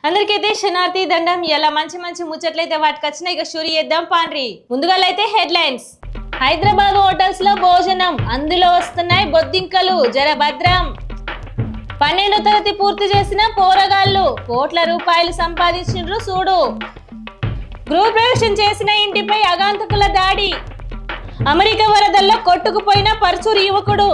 అందరికైతే శనార్థి దండం. ఇలా మంచి మంచి ముచ్చట్లయితే వాటికి వచ్చినాయి. ఇక షూరి చేద్దాం పాండ్రి. ముందుగా అయితే హెడ్లైన్స్. హైదరాబాద్ హోటల్స్ లో భోజనం, అందులో వస్తున్నాయి బొద్దింకలు, జర భద్రం. 12వ తరగతి పూర్తి చేసిన పోరగాళ్ళు కోట్ల రూపాయలు సంపాదించిండ్రు చూడు. గృహ ప్రవేశం చేసిన ఇంటిపై అగాంతకుల దాడి. అమెరికా వరదల్లో కొట్టుకుపోయిన పరుచూరు యువకుడు.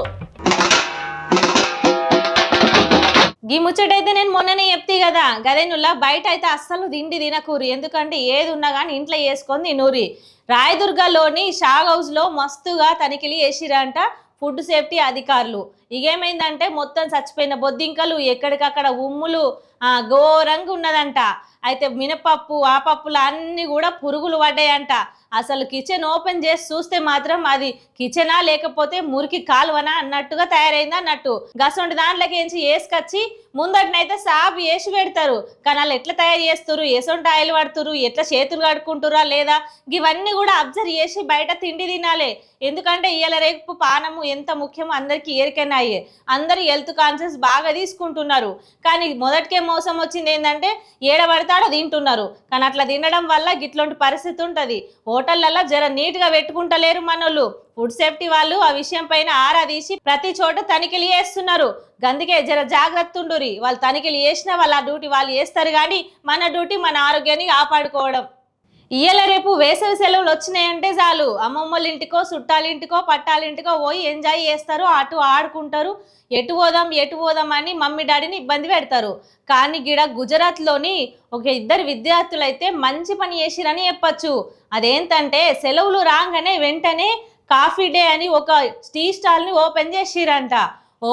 ఈ ముచ్చటైతే నేను మొన్ననే చెప్తే కదా, గదేనుల్లా బయట అయితే అస్సలు తిండి తినకూరి. ఎందుకంటే ఏది ఉన్నా కానీ ఇంట్లో వేసుకొని తినూరి. రాయదుర్గలోని షాగ్ హౌస్ లో మస్తుగా తనిఖీలు చేసిరంట ఫుడ్ సేఫ్టీ అధికారులు. ఇగేమైందంటే మొత్తం చచ్చిపోయిన బొద్దింకలు, ఎక్కడికక్కడ ఉమ్ములు, ఘోరంగా ఉన్నదంట. అయితే మినపప్పు ఆ పప్పులు అన్నీ కూడా పురుగులు పడ్డాయంట. అసలు కిచెన్ ఓపెన్ చేసి చూస్తే మాత్రం అది కిచెనా లేకపోతే మురికి కాలువనా అన్నట్టుగా తయారైంది అన్నట్టు. గసంటి దాంట్లోకి వేసుకొచ్చి ముందటినైతే సాపు వేసి పెడతారు. కానీ వాళ్ళు ఎట్లా తయారు చేస్తారు, ఎసొంటి ఆయిల్ పడుతురు, ఎట్లా చేతులు కడుక్కుంటురా లేదా, ఇవన్నీ కూడా అబ్జర్వ్ చేసి బయట తిండి తినాలి. ఎందుకంటే ఇవాళ రేపు పానము ఎంత ముఖ్యమో అందరికీ ఏరికైనా అయ్యే. అందరూ హెల్త్ కాన్షియస్ బాగా తీసుకుంటున్నారు. కానీ మొదటికే మోసం వచ్చింది ఏంటంటే ఏడబడతాడో తింటున్నారు. కానీ అట్లా తినడం వల్ల గిట్లాంటి పరిస్థితి ఉంటుంది. హోటళ్లలో జర నీట్గా పెట్టుకుంటలేరు మనోళ్ళు. ఫుడ్ సేఫ్టీ వాళ్ళు ఆ విషయం పైన ఆరా తీసి ప్రతి చోట తనిఖీలు చేస్తున్నారు. అందుకే జర జాగ్రత్త ఉండురి. వాళ్ళు తనిఖీలు చేసినా వాళ్ళ డ్యూటీ వాళ్ళు చేస్తారు, కానీ మన డ్యూటీ మన ఆరోగ్యాన్ని కాపాడుకోవడం. ఇయ్యాల రేపు వేసవి సెలవులు వచ్చినాయంటే చాలు అమ్మమ్మల ఇంటికో చుట్టాలింటికో పట్టాలింటికో పోయి ఎంజాయ్ చేస్తారు, అటు ఆడుకుంటారు. ఎటు పోదాం అని మమ్మీ డాడీని ఇబ్బంది పెడతారు. కానీ గిడ గుజరాత్లోని ఒక ఇద్దరు విద్యార్థులు అయితే మంచి పని చేసిరని చెప్పచ్చు. అదేంటంటే సెలవులు రాగానే వెంటనే కాఫీ డే అని ఒక టీ స్టాల్ని ఓపెన్ చేసిరంట.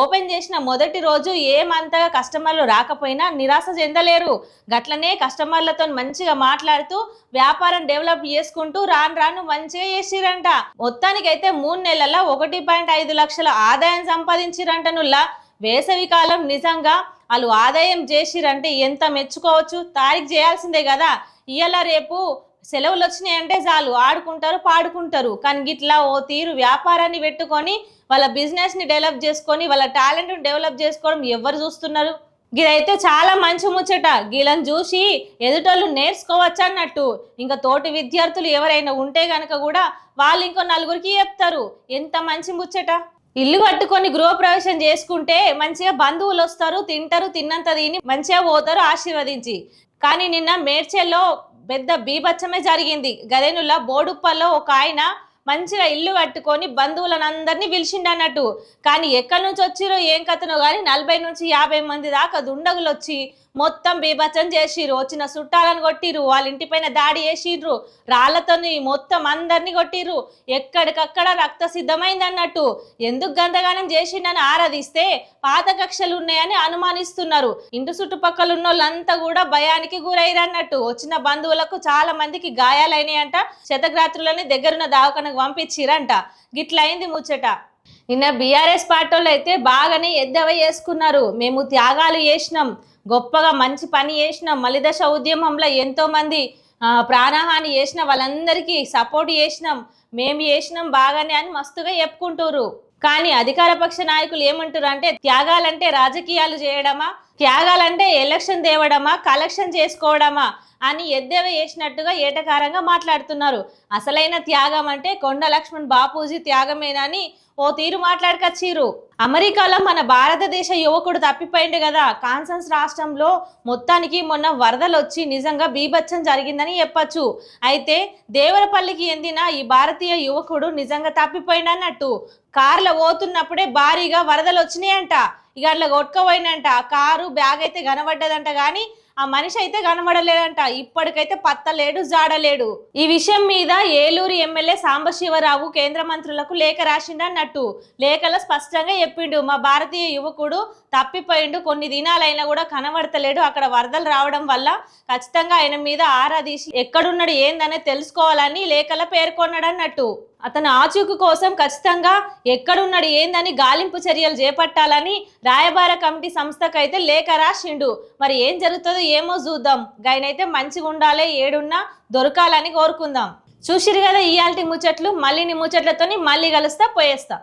ఓపెన్ చేసిన మొదటి రోజు ఏమంతగా కస్టమర్లు రాకపోయినా నిరాశ చెందలేరు. గట్లనే కస్టమర్లతో మంచిగా మాట్లాడుతూ వ్యాపారం డెవలప్ చేసుకుంటూ రాను మంచిగా చేసిరంట. మొత్తానికైతే 3 నెలల 1.5 లక్షల ఆదాయం సంపాదించిరంట. నుల్లా వేసవి కాలం నిజంగా వాళ్ళు ఆదాయం చేసిరంటే ఎంత మెచ్చుకోవచ్చు. తారీఖు చేయాల్సిందే కదా. ఇవాళ రేపు సెలవులు వచ్చినాయంటే చాలు ఆడుకుంటారు, పాడుకుంటారు. కానీ గిట్లా ఓ తీరు వ్యాపారాన్ని పెట్టుకొని వాళ్ళ బిజినెస్ని డెవలప్ చేసుకొని వాళ్ళ టాలెంట్ని డెవలప్ చేసుకోవడం ఎవరు చూస్తున్నారు? ఇదైతే చాలా మంచి ముచ్చట. గీలను చూసి ఎదుటోళ్ళు నేర్చుకోవచ్చు అన్నట్టు. ఇంకా తోటి విద్యార్థులు ఎవరైనా ఉంటే కనుక కూడా వాళ్ళు ఇంకో నలుగురికి చెప్తారు. ఎంత మంచి ముచ్చట. ఇల్లు కట్టుకొని గృహప్రవేశం చేసుకుంటే మంచిగా బంధువులు వస్తారు, తింటారు, తిన్నంత తిని మంచిగా పోతారు ఆశీర్వదించి. కానీ నిన్న మేడ్చల్లో పెద్ద బీభత్సమే జరిగింది. గదేనుల్లా బోడుప్పల్లో ఒక ఆయన మంచిగా ఇల్లు కట్టుకొని బంధువులను అందరినీ పిలిచిండు అన్నట్టు. కానీ ఎక్కడి నుంచి వచ్చిరో ఏం కథనో కానీ 40 నుంచి 50 మంది దాకా దుండగులు వచ్చి మొత్తం బీభత్సం చేసిర్రు. వచ్చిన చుట్టాలను కొట్టిర్రు, వాళ్ళ ఇంటి పైన దాడి చేసిర్రు, రాళ్లతోని మొత్తం అందరినీ కొట్టిర్రు. ఎక్కడికక్కడ రక్త సిద్ధమైంది అన్నట్టు. ఎందుకు గందగానం చేసిండని ఆరాధిస్తే పాత కక్షలు ఉన్నాయని అనుమానిస్తున్నారు. ఇంటి చుట్టుపక్కల ఉన్న వాళ్ళంతా కూడా భయానికి గురైరన్నట్టు. వచ్చిన బంధువులకు చాలా మందికి గాయాలైనాయంట. శతగ్రాత్రులని దగ్గరున్న దవాఖానకు పంపించిరంట. గిట్లయింది ముచ్చట. నిన్న బీఆర్ఎస్ పార్టీలు అయితే బాగానే ఎద్దవ చేసుకున్నారు. మేము త్యాగాలు చేసినాం, గొప్పగా మంచి పని చేసినాం, మలిదశ ఉద్యమంలో ఎంతో మంది ప్రాణహాని చేసిన వాళ్ళందరికీ సపోర్ట్ చేసినాం, మేము చేసినాం బాగానే అని మస్తుగా చెప్పుకుంటారు. కానీ అధికార పక్ష నాయకులు ఏమంటారు అంటే త్యాగాలంటే రాజకీయాలు చేయడమా, త్యాగాలంటే ఎలక్షన్ తేవడమా, కలెక్షన్ చేసుకోవడమా అని ఎద్దేవ చేసినట్టుగా ఏటకారంగా మాట్లాడుతున్నారు. అసలైన త్యాగం అంటే కొండ లక్ష్మణ్ బాపూజీ త్యాగమేనని ఓ తీరు మాట్లాడుకొచ్చిర్రు. అమెరికాలో మన భారతదేశ యువకుడు తప్పిపోయిండు కదా. కాన్సన్స్ రాష్ట్రంలో మొత్తానికి మొన్న వరదలు వచ్చి నిజంగా బీభత్సం జరిగిందని చెప్పచ్చు. అయితే దేవరపల్లికి చెందిన ఈ భారతీయ యువకుడు నిజంగా తప్పిపోయిండన్నట్టు. కార్లో పోతున్నప్పుడే భారీగా వరదలు వచ్చినాయంట. ఇక అట్లా కొట్టుకుపోయినంట. కారు బ్యాగ్ అయితే కనబడ్డదంట, కానీ ఆ మనిషి అయితే కనబడలేడంట. ఇప్పటికైతే పత్తలేడు, జాడలేడు. ఈ విషయం మీద ఏలూరు ఎమ్మెల్యే సాంబశివరావు కేంద్ర మంత్రులకు లేఖ రాసిండు అన్నట్టు. లేఖలో స్పష్టంగా చెప్పిండు, మా భారతీయ యువకుడు తప్పిపోయిండు, కొన్ని దినాలైనా కూడా కనబడతలేడు. అక్కడ వరదలు రావడం వల్ల ఖచ్చితంగా ఆయన మీద ఆరా తీసి ఎక్కడున్నాడు ఏందనే తెలుసుకోవాలని లేఖలో పేర్కొన్నాడు అన్నట్టు. అతను ఆచూకు కోసం ఖచ్చితంగా ఎక్కడున్నాడు ఏందని గాలింపు చర్యలు చేపట్టాలని రాయబార కమిటీ సంస్థకైతే లేఖ రాసిండు. మరి ఏం జరుగుతుందో ఏమో చూద్దాం. గైనైతే మంచిగా ఉండాలి, ఏడున్నా దొరకాలని కోరుకుందాం. చూసిరు కదా ఇయాల్టి ముచ్చట్లు. మళ్ళీ నీ ముచ్చట్లతోని మళ్ళీ కలుస్తా, పోయేస్తా.